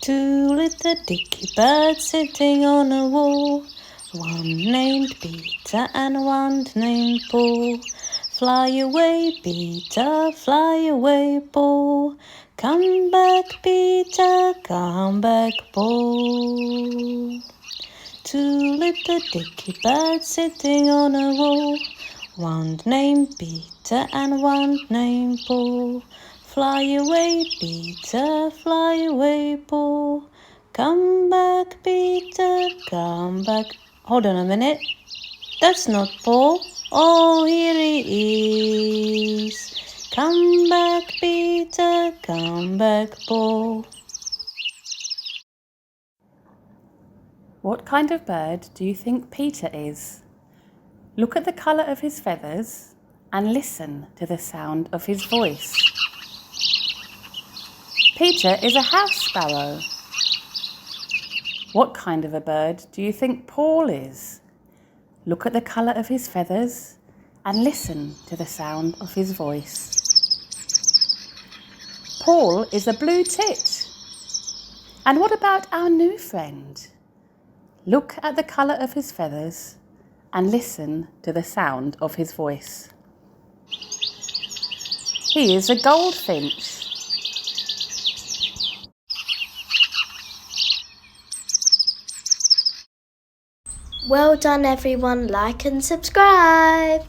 Two little dicky birds sitting on a wall, one named Peter and one named Paul. Fly away, Peter, fly away, Paul. Come back, Peter, come back, Paul. Two little dicky birds sitting on a wall, one named Peter and one named Paul. Fly away, Peter, fly away, Paul. Come back, Peter, come back. Hold on a minute. That's not Paul. Oh, here he is. Come back, Peter, come back, Paul. What kind of bird do you think Peter is? Look at the colour of his feathers and listen to the sound of his voice. Peter is a house sparrow. What kind of a bird do you think Paul is? Look at the colour of his feathers and listen to the sound of his voice. Paul is a blue tit. And what about our new friend? Look at the colour of his feathers and listen to the sound of his voice. He is a goldfinch. Well done everyone, like and subscribe.